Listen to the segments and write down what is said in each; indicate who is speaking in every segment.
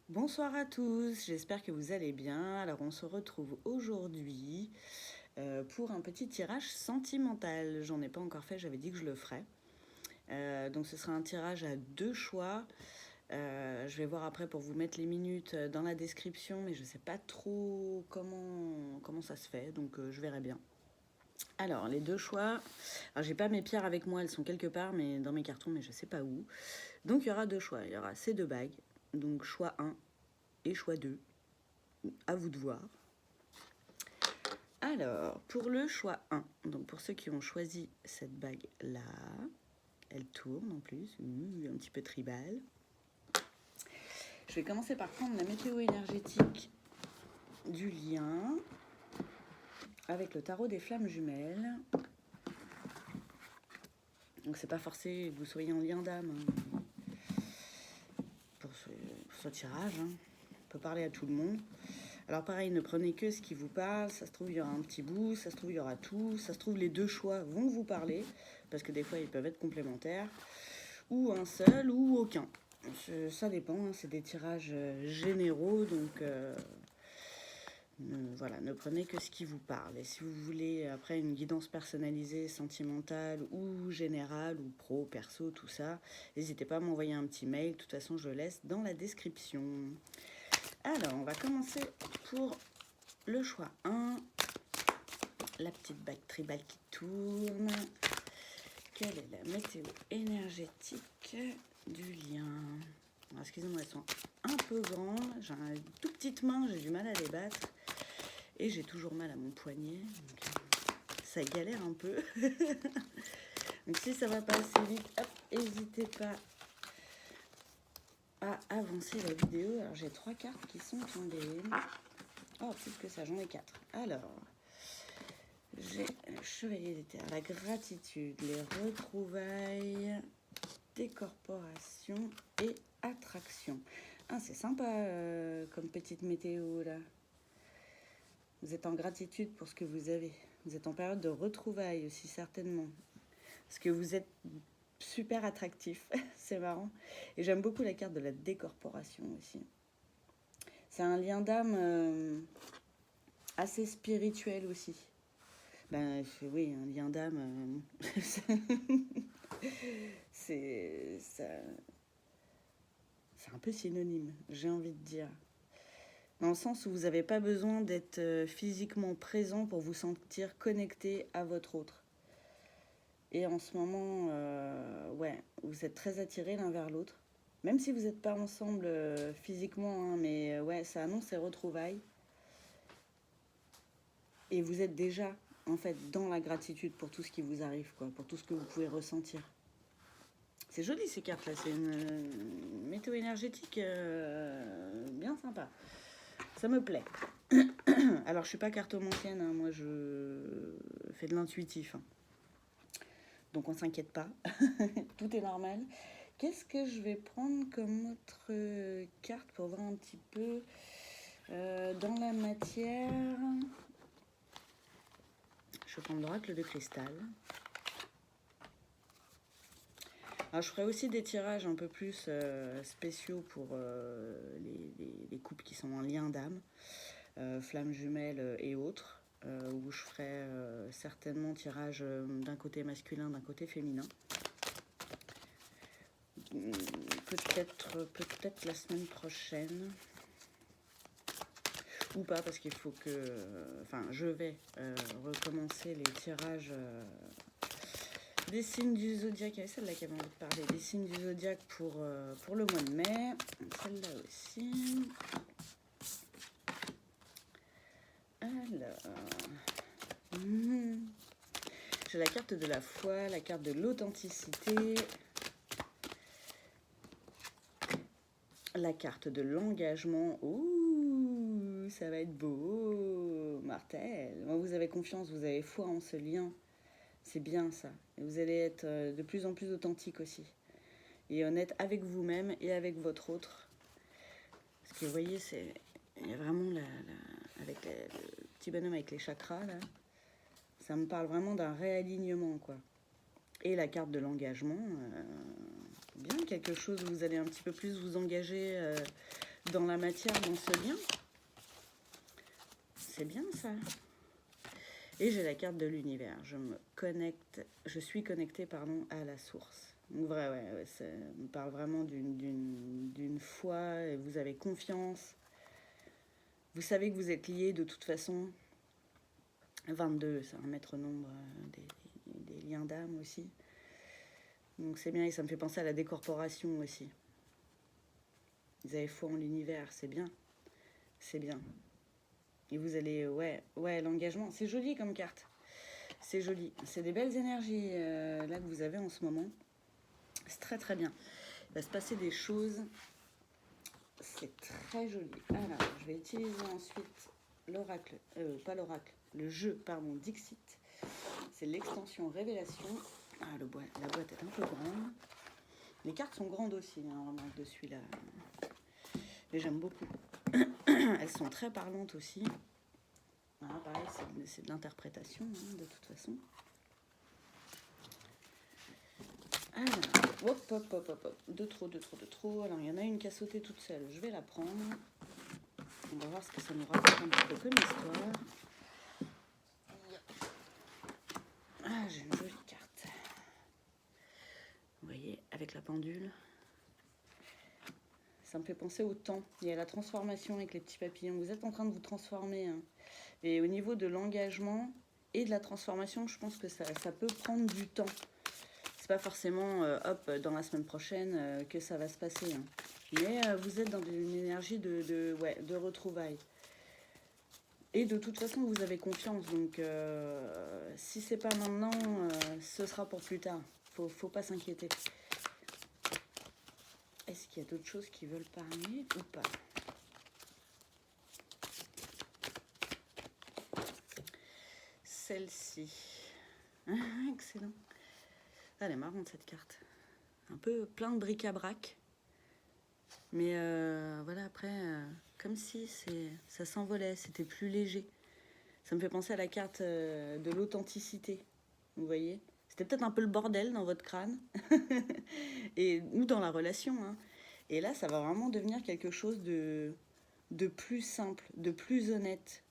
Speaker 1: Bonsoir à tous, j'espère que vous allez bien. Alors on se retrouve aujourd'hui pour un petit tirage sentimental. J'en ai pas encore fait, j'avais dit que je le ferais. Donc ce sera un tirage à deux choix. Je vais voir après pour vous mettre les minutes dans la description, mais je sais pas trop comment ça se fait, donc je verrai bien. Alors les deux choix, alors j'ai pas mes pierres avec moi, elles sont quelque part mais dans mes cartons, mais je sais pas où. Donc il y aura deux choix, il y aura ces deux bagues, donc choix 1 et choix 2. À vous de voir. Alors, pour le choix 1, donc pour ceux qui ont choisi cette bague-là, elle tourne en plus, un petit peu tribal. Je vais commencer par prendre la météo énergétique du lien avec le tarot des flammes jumelles. Donc c'est pas forcé que vous soyez en lien d'âme pour ce tirage. On peut parler à tout le monde. Alors pareil, ne prenez que ce qui vous parle, ça se trouve il y aura un petit bout, ça se trouve il y aura tout, ça se trouve les deux choix vont vous parler, parce que des fois ils peuvent être complémentaires, ou un seul ou aucun. Ça dépend, c'est des tirages généraux, donc voilà, ne prenez que ce qui vous parle. Et si vous voulez après une guidance personnalisée, sentimentale ou générale, ou pro, perso, tout ça, n'hésitez pas à m'envoyer un petit mail, de toute façon je le laisse dans la description. Alors, on va commencer pour le choix 1. La petite bague tribale qui tourne. Quelle est la météo énergétique du lien? Excusez-moi, elles sont un peu grandes. J'ai une toute petite main, j'ai du mal à les battre. Et j'ai toujours mal à mon poignet. Donc ça galère un peu. Donc si ça va pas assez vite, n'hésitez pas à avancer la vidéo. Alors j'ai 3 cartes qui sont tombées. Oh, plus que ça, j'en ai 4. Alors, j'ai le chevalier des terres, la gratitude, les retrouvailles, décorporation et attraction. Ah, c'est sympa comme petite météo là. Vous êtes en gratitude pour ce que vous avez. Vous êtes en période de retrouvailles aussi certainement. Parce que vous êtes super attractif. C'est marrant. Et j'aime beaucoup la carte de la décorporation aussi. C'est un lien d'âme assez spirituel aussi. Ben oui, un lien d'âme, c'est un peu synonyme, j'ai envie de dire. Dans le sens où vous n'avez pas besoin d'être physiquement présent pour vous sentir connecté à votre autre. Et en ce moment, ouais, vous êtes très attirés l'un vers l'autre. Même si vous n'êtes pas ensemble physiquement, hein, mais ouais, ça annonce ces retrouvailles. Et vous êtes déjà, en fait, dans la gratitude pour tout ce qui vous arrive, quoi, pour tout ce que vous pouvez ressentir. C'est joli ces cartes-là, c'est une météo énergétique bien sympa. Ça me plaît. Alors je suis pas cartomancienne, hein, moi je fais de l'intuitif. Hein. Donc on s'inquiète pas, tout est normal. Qu'est-ce que je vais prendre comme autre carte pour voir un petit peu dans la matière? Je vais prendre l'oracle de cristal. Alors, je ferai aussi des tirages un peu plus spéciaux pour les couples qui sont en lien d'âme, flammes jumelles et autres, où je ferai certainement tirage d'un côté masculin, d'un côté féminin. Peut-être la semaine prochaine. Ou pas, parce qu'il faut que... Enfin, je vais recommencer les tirages... des signes du zodiaque, il y avait celle-là qui avait envie de parler, des signes du zodiaque pour le mois de mai, celle-là aussi. Alors, j'ai la carte de la foi, la carte de l'authenticité, la carte de l'engagement. Ouh, ça va être beau, Martel. Moi, vous avez confiance, vous avez foi en ce lien. C'est bien ça. Et vous allez être de plus en plus authentique aussi. Et honnête avec vous-même et avec votre autre. Parce que vous voyez, il y a vraiment avec le petit bonhomme avec les chakras, là. Ça me parle vraiment d'un réalignement, quoi. Et la carte de l'engagement, bien quelque chose où vous allez un petit peu plus vous engager dans la matière, dans ce lien. C'est bien ça. Et j'ai la carte de l'univers. Je suis connectée, pardon, à la source. Donc vrai, ouais, ça me parle vraiment d'une foi, et vous avez confiance. Vous savez que vous êtes liés de toute façon. 22, c'est un maître nombre des liens d'âme aussi. Donc c'est bien, et ça me fait penser à la décorporation aussi. Vous avez foi en l'univers, c'est bien. C'est bien. Et vous allez, ouais, l'engagement. C'est joli comme carte. C'est joli. C'est des belles énergies là que vous avez en ce moment. C'est très très bien. Il va se passer des choses. C'est très joli. Alors, je vais utiliser ensuite l'oracle, pas l'oracle, le jeu, pardon, Dixit. C'est l'extension Révélation. Ah, la boîte est un peu grande. Les cartes sont grandes aussi, hein, remarque dessus là. Mais j'aime beaucoup. Elles sont très parlantes aussi. Ah, pareil, c'est de l'interprétation, hein, de toute façon. Alors, hop. De trop. Alors, il y en a une qui a sauté toute seule. Je vais la prendre. On va voir ce que ça nous raconte un petit peu comme histoire. Ah, j'ai une jolie carte. Vous voyez, avec la pendule. Ça me fait penser au temps. Il y a la transformation avec les petits papillons. Vous êtes en train de vous transformer. Hein. Et au niveau de l'engagement et de la transformation, je pense que ça peut prendre du temps. C'est pas forcément, dans la semaine prochaine que ça va se passer. Hein. Mais vous êtes dans une énergie de retrouvailles. Et de toute façon, vous avez confiance. Donc, si c'est pas maintenant, ce sera pour plus tard. Faut pas s'inquiéter. Est-ce qu'il y a d'autres choses qui veulent parler ou pas? Celle-ci. Excellent. Elle est marrante cette carte. Un peu plein de bric-à-brac. Mais voilà, après, comme si ça s'envolait, c'était plus léger. Ça me fait penser à la carte de l'authenticité. Vous voyez? C'était peut-être un peu le bordel dans votre crâne. ou dans la relation. Hein. Et là, ça va vraiment devenir quelque chose de plus simple, de plus honnête.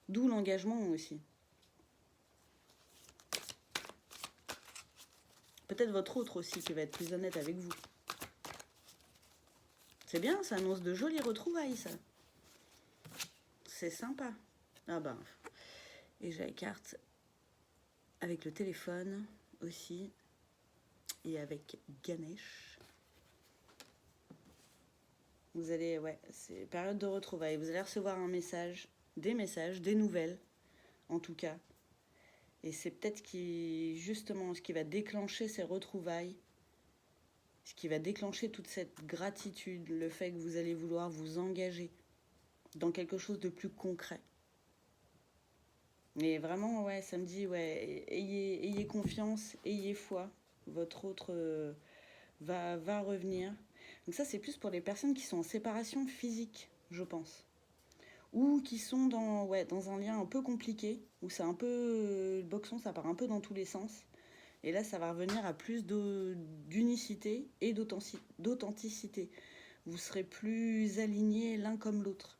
Speaker 1: D'où l'engagement aussi. Peut-être votre autre aussi qui va être plus honnête avec vous. C'est bien, ça annonce de jolies retrouvailles, ça. C'est sympa. Ah ben. Et j'ai la carte avec le téléphone aussi. Et avec Ganesh. Vous allez, c'est période de retrouvailles. Vous allez recevoir un message, des nouvelles, en tout cas. Et c'est peut-être justement ce qui va déclencher ces retrouvailles, ce qui va déclencher toute cette gratitude, le fait que vous allez vouloir vous engager dans quelque chose de plus concret. Mais vraiment, ça me dit, ayez confiance, ayez foi. Votre autre va revenir. Donc ça, c'est plus pour les personnes qui sont en séparation physique, je pense. Ou qui sont dans un lien un peu compliqué, où c'est un peu... le boxon, ça part un peu dans tous les sens. Et là, ça va revenir à plus d'unicité et d'authenticité. Vous serez plus alignés l'un comme l'autre.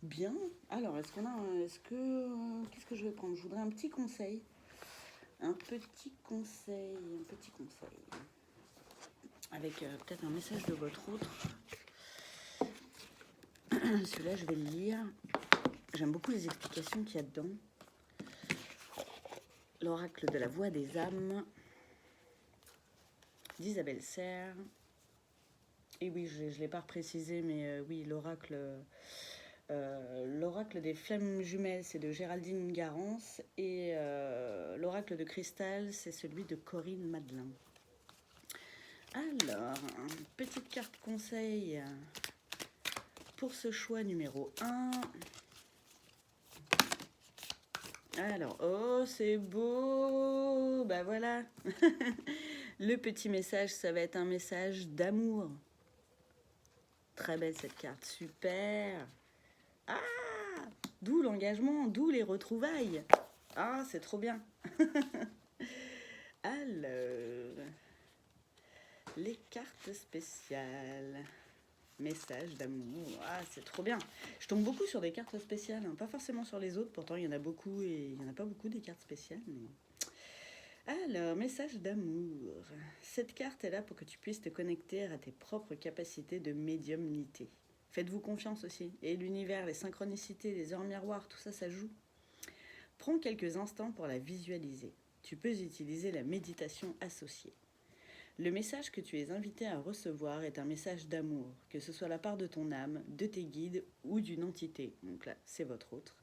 Speaker 1: Bien. Alors, qu'est-ce que je vais prendre? Je voudrais un petit conseil. Un petit conseil. Avec peut-être un message de votre autre. Celui-là, je vais le lire. J'aime beaucoup les explications qu'il y a dedans. L'oracle de la voix des âmes d'Isabelle Serre. Et oui, je ne l'ai pas précisé, mais oui, l'oracle des flammes jumelles, c'est de Géraldine Garance. Et l'oracle de cristal, c'est celui de Corinne Madelin. Alors, petite carte conseil pour ce choix numéro 1. Alors, oh, c'est beau! Bah voilà! Le petit message, ça va être un message d'amour. Très belle cette carte, super! Ah! D'où l'engagement, d'où les retrouvailles. Ah, c'est trop bien! Alors, les cartes spéciales. Message d'amour. Ah, c'est trop bien. Je tombe beaucoup sur des cartes spéciales, hein. Pas forcément sur les autres, pourtant il y en a beaucoup et il n'y en a pas beaucoup des cartes spéciales. Alors, message d'amour. Cette carte est là pour que tu puisses te connecter à tes propres capacités de médiumnité. Faites-vous confiance aussi. Et l'univers, les synchronicités, les heures miroirs, tout ça, ça joue. Prends quelques instants pour la visualiser. Tu peux utiliser la méditation associée. Le message que tu es invité à recevoir est un message d'amour, que ce soit la part de ton âme, de tes guides ou d'une entité. Donc là, c'est votre autre.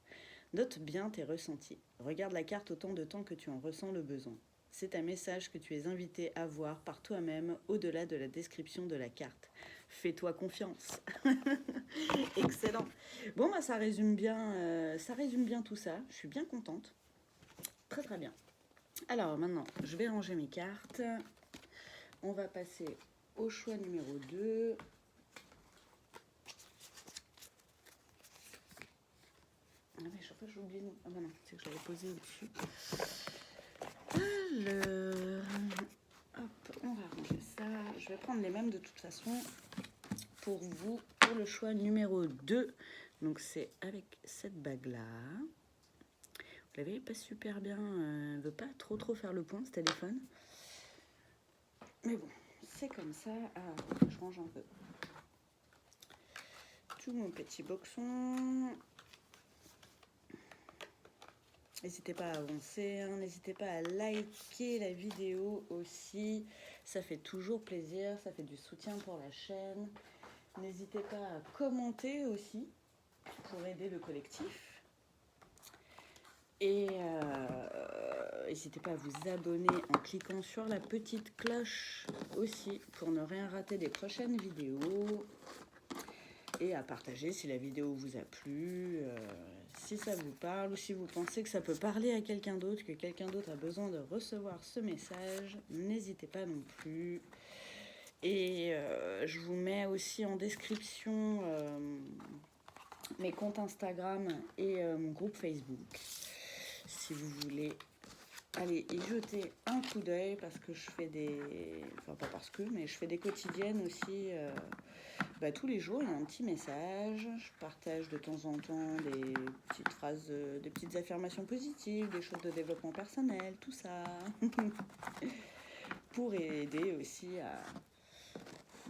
Speaker 1: Note bien tes ressentis. Regarde la carte autant de temps que tu en ressens le besoin. C'est un message que tu es invité à voir par toi-même au-delà de la description de la carte. Fais-toi confiance. Excellent. Bon, bah, ça résume bien tout ça. Je suis bien contente. Très très bien. Alors maintenant, je vais ranger mes cartes. On va passer au choix numéro 2. Ah mais chaque fois j'oublie. Ah bah non, c'est que je l'avais posé au-dessus. Alors, hop, on va ranger ça. Je vais prendre les mêmes de toute façon pour vous, pour le choix numéro 2. Donc c'est avec cette bague-là. Vous l'avez pas super bien, elle veut pas trop faire le point ce téléphone. Mais bon, c'est comme ça. Ah, je range un peu tout mon petit boxon. N'hésitez pas à avancer, hein. N'hésitez pas à liker la vidéo aussi. Ça fait toujours plaisir, ça fait du soutien pour la chaîne. N'hésitez pas à commenter aussi pour aider le collectif. Et n'hésitez pas à vous abonner en cliquant sur la petite cloche aussi pour ne rien rater des prochaines vidéos. Et à partager si la vidéo vous a plu, si ça vous parle ou si vous pensez que ça peut parler à quelqu'un d'autre, que quelqu'un d'autre a besoin de recevoir ce message, n'hésitez pas non plus. Et je vous mets aussi en description mes comptes Instagram et mon groupe Facebook. Si vous voulez aller y jeter un coup d'œil parce que je fais enfin pas parce que, mais je fais des quotidiennes aussi. Tous les jours, il y a un petit message. Je partage de temps en temps des petites phrases, des petites affirmations positives, des choses de développement personnel, tout ça. Pour aider aussi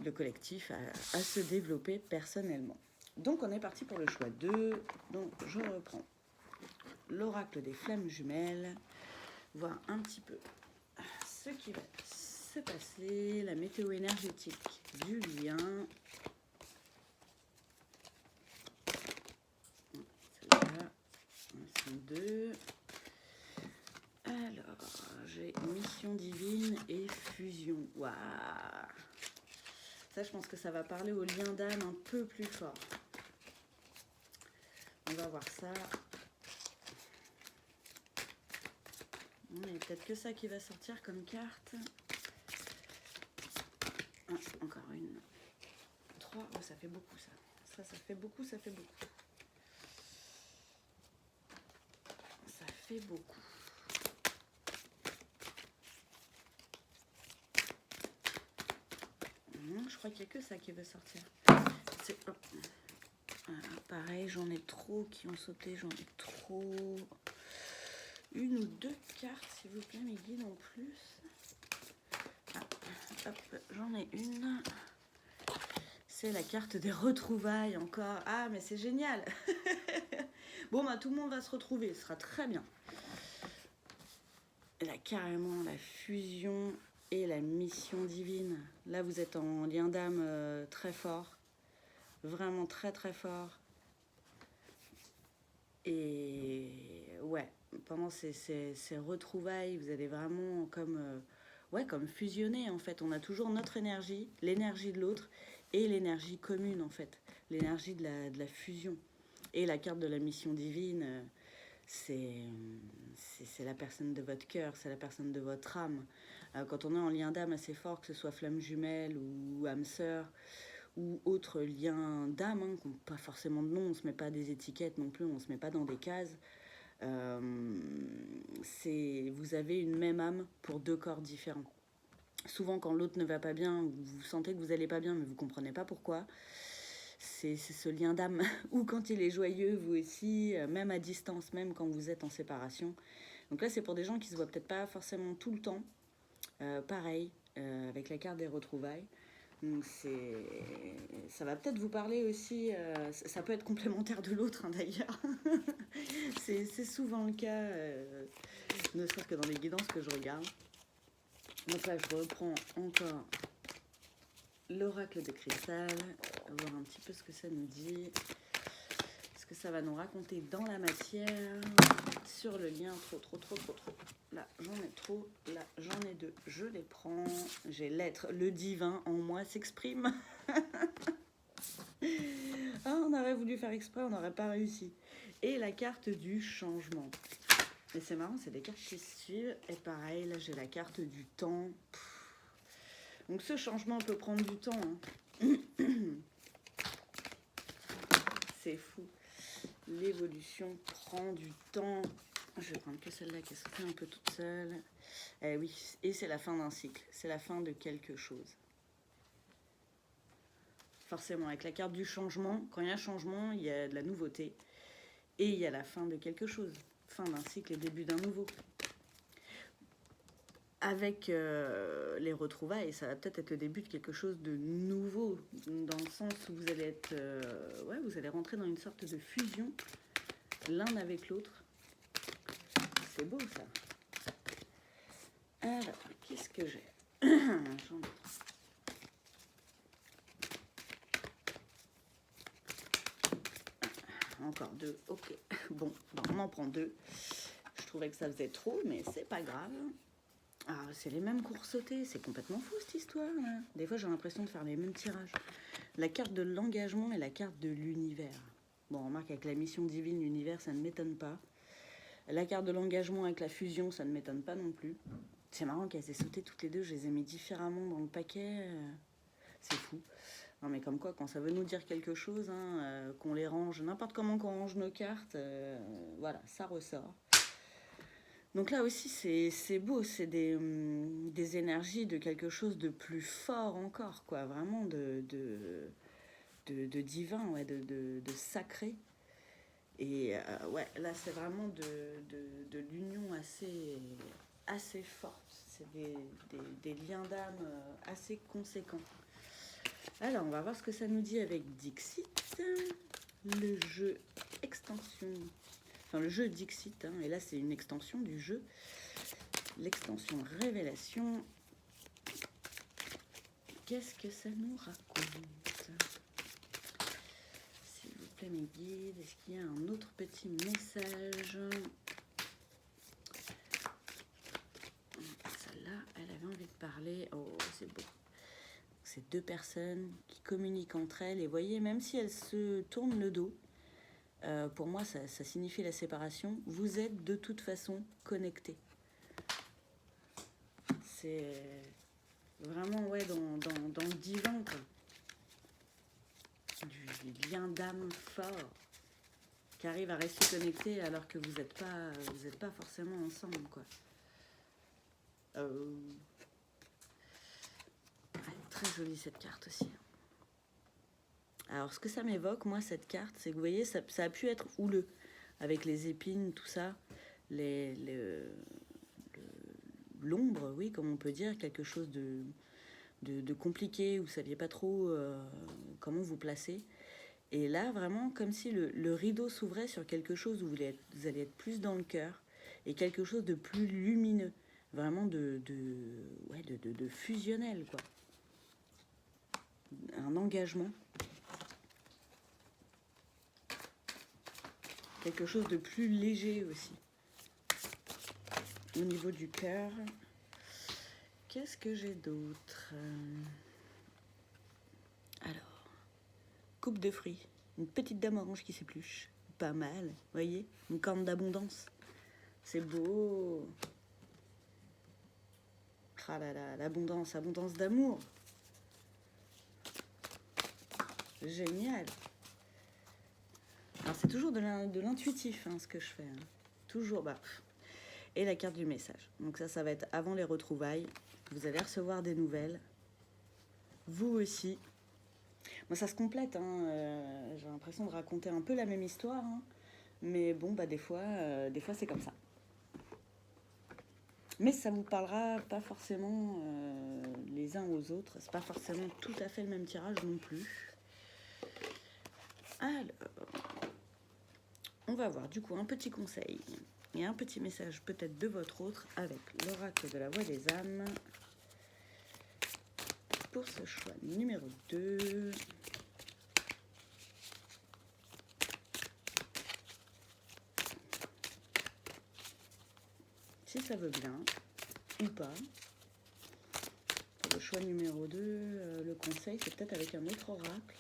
Speaker 1: le collectif à se développer personnellement. Donc on est parti pour le choix 2. Donc je reprends l'oracle des flammes jumelles, voir un petit peu ce qui va se passer, la météo énergétique du lien. Celle-là, sont 2. Alors, j'ai mission divine et fusion. Waouh! Ça, je pense que ça va parler au lien d'âme un peu plus fort. On va voir ça. Il y a peut-être que ça qui va sortir comme carte. Ah, encore une. 3. Oh, ça fait beaucoup, ça. Ça fait beaucoup, ça fait beaucoup. Ça fait beaucoup. Non, je crois qu'il n'y a que ça qui veut sortir. Pareil, j'en ai trop qui ont sauté, j'en ai trop. Une ou deux cartes, s'il vous plaît, mes guides en plus. Hop, j'en ai une. C'est la carte des retrouvailles encore. Ah, mais c'est génial. Bon, tout le monde va se retrouver, ce sera très bien. Là, carrément, la fusion et la mission divine. Là, vous êtes en lien d'âme très fort. Vraiment très, très fort. Et ouais, pendant ces retrouvailles, vous allez vraiment comme fusionner, en fait. On a toujours notre énergie, l'énergie de l'autre et l'énergie commune, en fait. L'énergie de la fusion. Et la carte de la mission divine, c'est la personne de votre cœur, c'est la personne de votre âme. Quand on est en lien d'âme assez fort, que ce soit flamme jumelle ou âme sœur, ou autres liens d'âme, hein, qui n'ont pas forcément de nom, on ne se met pas des étiquettes non plus, on ne se met pas dans des cases. Vous avez une même âme pour deux corps différents. Souvent, quand l'autre ne va pas bien, vous sentez que vous n'allez pas bien, mais vous ne comprenez pas pourquoi. c'est ce lien d'âme. Ou quand il est joyeux, vous aussi, même à distance, même quand vous êtes en séparation. Donc là, c'est pour des gens qui se voient peut-être pas forcément tout le temps. Pareil, avec la carte des retrouvailles. Donc ça va peut-être vous parler aussi, ça peut être complémentaire de l'autre, hein, d'ailleurs. c'est souvent le cas, ne serait-ce que dans les guidances que je regarde. Donc là, je reprends encore l'oracle de cristal, voir un petit peu ce que ça nous dit, ce que ça va nous raconter dans la matière, sur le lien. Trop. Là, j'en ai trop, là, j'en ai deux, je les prends. J'ai l'être, le divin en moi s'exprime. Ah, on aurait voulu faire exprès, on n'aurait pas réussi. Et la carte du changement. Et c'est marrant, c'est des cartes qui se suivent. Et pareil, là, j'ai la carte du temps. Donc ce changement peut prendre du temps, hein. C'est fou. L'évolution prend du temps. Je vais prendre que celle-là qui est sortie un peu toute seule. Eh oui, et c'est la fin d'un cycle. C'est la fin de quelque chose. Forcément, avec la carte du changement, quand il y a un changement, il y a de la nouveauté. Et il y a la fin de quelque chose. Fin d'un cycle et début d'un nouveau. Avec les retrouvailles, ça va peut-être être le début de quelque chose de nouveau, dans le sens où vous allez être, vous allez rentrer dans une sorte de fusion, l'un avec l'autre. C'est beau ça. Alors, qu'est-ce que j'ai? J'en ai. Encore deux, ok. Bon, on en prend deux. Je trouvais que ça faisait trop, mais c'est pas grave. Ah, c'est les mêmes cours sautés, c'est complètement fou cette histoire, là. Des fois j'ai l'impression de faire les mêmes tirages. La carte de l'engagement et la carte de l'univers. Bon, on remarque avec la mission divine, l'univers, ça ne m'étonne pas. La carte de l'engagement avec la fusion, ça ne m'étonne pas non plus. C'est marrant qu'elles aient sauté toutes les deux, je les ai mis différemment dans le paquet. C'est fou. Non mais comme quoi, quand ça veut nous dire quelque chose, hein, qu'on les range, n'importe comment qu'on range nos cartes, voilà, ça ressort. Donc là aussi, c'est beau, c'est des énergies de quelque chose de plus fort encore, quoi, vraiment de divin, ouais, de sacré. Et ouais, là, c'est vraiment de l'union assez forte. C'est des liens d'âme assez conséquents. Alors, on va voir ce que ça nous dit avec Dixit, le jeu extension. Enfin, le jeu Dixit, hein, et là, c'est une extension du jeu. L'extension révélation. Qu'est-ce que ça nous raconte? S'il vous plaît, mes guides, est-ce qu'il y a un autre petit message? Celle-là, elle avait envie de parler. Oh, c'est beau. C'est deux personnes qui communiquent entre elles. Et voyez, même si elles se tournent le dos, pour moi, ça signifie la séparation. Vous êtes de toute façon connectés. C'est vraiment, ouais, dans le divin, quoi. Du lien d'âme fort qui arrive à rester connecté alors que vous n'êtes pas forcément ensemble, quoi. Ouais, très jolie cette carte aussi. Alors, ce que ça m'évoque, moi, cette carte, c'est que vous voyez, ça a pu être houleux avec les épines, tout ça, l'ombre, oui, comme on peut dire, quelque chose de compliqué, où vous ne saviez pas trop comment vous placer. Et là, vraiment, comme si le rideau s'ouvrait sur quelque chose où vous allez être plus dans le cœur, et quelque chose de plus lumineux, vraiment de fusionnel, quoi. Un engagement. Quelque chose de plus léger aussi. Au niveau du cœur. Qu'est-ce que j'ai d'autre? Alors, coupe de fruits. Une petite dame orange qui s'épluche. Pas mal, voyez? Une corne d'abondance. C'est beau. Ah là là, l'abondance, abondance d'amour. Génial. Alors c'est toujours de l'intuitif, hein, ce que je fais. Hein. Toujours, bah. Et la carte du message. Donc ça va être avant les retrouvailles. Vous allez recevoir des nouvelles. Vous aussi. Moi, ça se complète, hein, j'ai l'impression de raconter un peu la même histoire, hein, mais bon, bah, des fois c'est comme ça. Mais ça vous parlera pas forcément les uns aux autres, c'est pas forcément tout à fait le même tirage non plus. Alors, on va voir du coup un petit conseil et un petit message peut-être de votre autre avec l'oracle de la voix des âmes pour ce choix numéro 2. Si ça veut bien ou pas. Pour le choix numéro 2, le conseil c'est peut-être avec un autre oracle.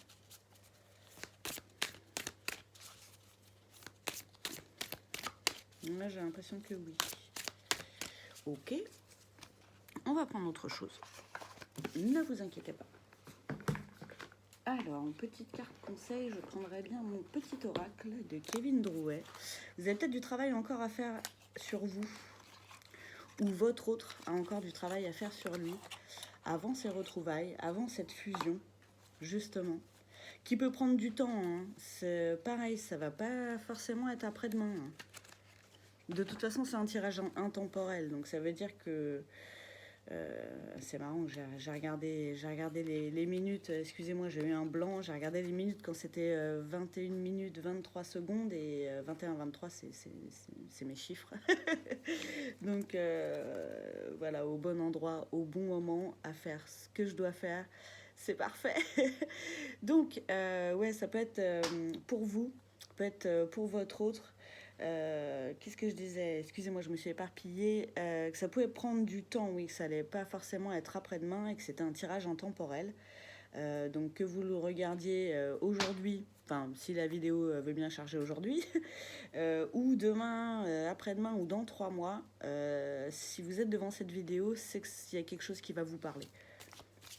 Speaker 1: Là j'ai l'impression que oui. Ok, on va prendre autre chose. Ne vous inquiétez pas. Alors, en petite carte conseil, je prendrais bien mon petit oracle de Kevin Drouet. Vous avez peut-être du travail encore à faire sur vous, ou votre autre a encore du travail à faire sur lui, avant ces retrouvailles, avant cette fusion, justement, qui peut prendre du temps. Hein. C'est pareil, ça va pas forcément être après-demain. Hein. De toute façon, c'est un tirage intemporel, donc ça veut dire que c'est marrant, j'ai regardé les minutes, excusez-moi, j'ai eu un blanc, j'ai regardé les minutes quand c'était 21 minutes 23 secondes et 21-23, c'est mes chiffres. Donc voilà, au bon endroit, au bon moment, à faire ce que je dois faire, c'est parfait. Donc ouais, ça peut être pour vous, peut être pour votre autre. Qu'est-ce que je disais? Excusez-moi, je me suis éparpillée. Que ça pouvait prendre du temps, oui, que ça allait pas forcément être après-demain et que c'était un tirage intemporel. Donc que vous le regardiez aujourd'hui, enfin si la vidéo veut bien charger aujourd'hui, ou demain, après-demain ou dans 3 mois, si vous êtes devant cette vidéo, c'est qu'il y a quelque chose qui va vous parler.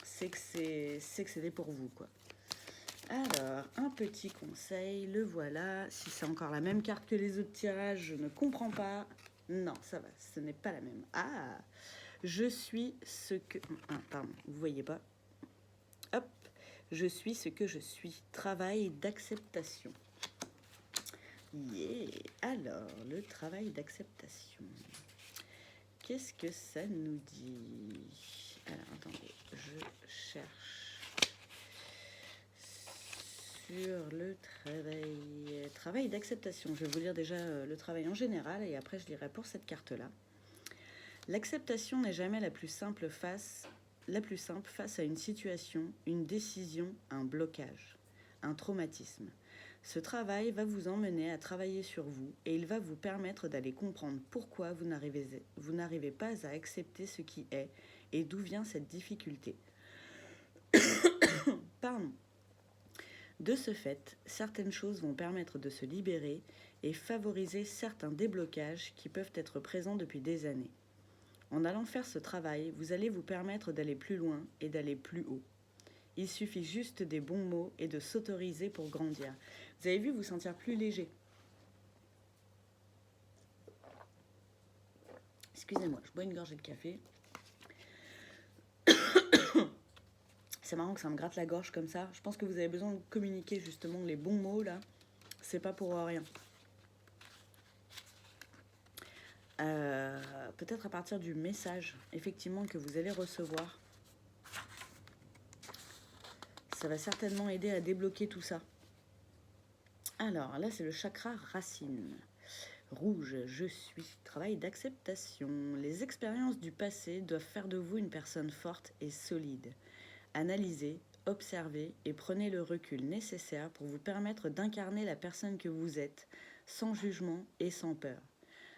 Speaker 1: C'est que c'était pour vous, quoi. Alors, un petit conseil, le voilà. Si c'est encore la même carte que les autres tirages, je ne comprends pas. Non, ça va, ce n'est pas la même. Ah, je suis ce que... Ah, pardon, vous voyez pas. Hop, je suis ce que je suis. Travail d'acceptation. Yeah. Alors, le travail d'acceptation. Qu'est-ce que ça nous dit? Alors, attendez, je cherche. Sur le travail d'acceptation. Je vais vous lire déjà le travail en général et après je lirai pour cette carte-là. L'acceptation n'est jamais la plus simple face à une situation, une décision, un blocage, un traumatisme. Ce travail va vous emmener à travailler sur vous et il va vous permettre d'aller comprendre pourquoi vous n'arrivez pas à accepter ce qui est et d'où vient cette difficulté. Pardon. De ce fait, certaines choses vont permettre de se libérer et favoriser certains déblocages qui peuvent être présents depuis des années. En allant faire ce travail, vous allez vous permettre d'aller plus loin et d'aller plus haut. Il suffit juste des bons mots et de s'autoriser pour grandir. Vous avez vu, vous sentir plus léger. Excusez-moi, je bois une gorgée de café. C'est marrant que ça me gratte la gorge comme ça. Je pense que vous avez besoin de communiquer justement les bons mots là. C'est pas pour rien. Peut-être à partir du message, effectivement, que vous allez recevoir. Ça va certainement aider à débloquer tout ça. Alors, là, c'est le chakra racine. Rouge, je suis. Travail d'acceptation. Les expériences du passé doivent faire de vous une personne forte et solide. Analysez, observez et prenez le recul nécessaire pour vous permettre d'incarner la personne que vous êtes, sans jugement et sans peur.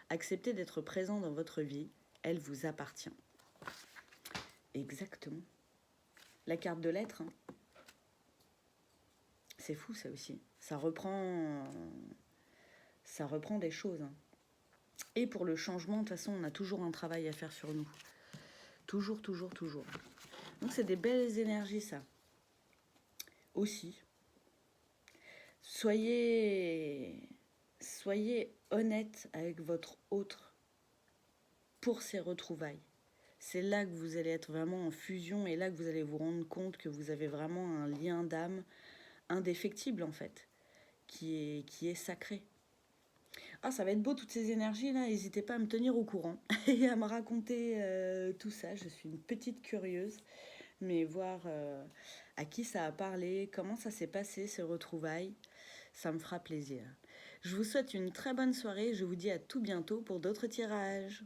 Speaker 1: Acceptez d'être présent dans votre vie, elle vous appartient. Exactement. La carte de l'être, hein. C'est fou ça aussi. Ça reprend des choses. Hein. Et pour le changement, de toute façon, on a toujours un travail à faire sur nous. Toujours, toujours, toujours. Donc c'est des belles énergies ça. Aussi. Soyez honnête avec votre autre pour ces retrouvailles. C'est là que vous allez être vraiment en fusion et là que vous allez vous rendre compte que vous avez vraiment un lien d'âme indéfectible en fait, qui est sacré. Ah, ça va être beau toutes ces énergies-là, n'hésitez pas à me tenir au courant et à me raconter tout ça. Je suis une petite curieuse, mais voir à qui ça a parlé, comment ça s'est passé ces retrouvailles, ça me fera plaisir. Je vous souhaite une très bonne soirée, je vous dis à tout bientôt pour d'autres tirages.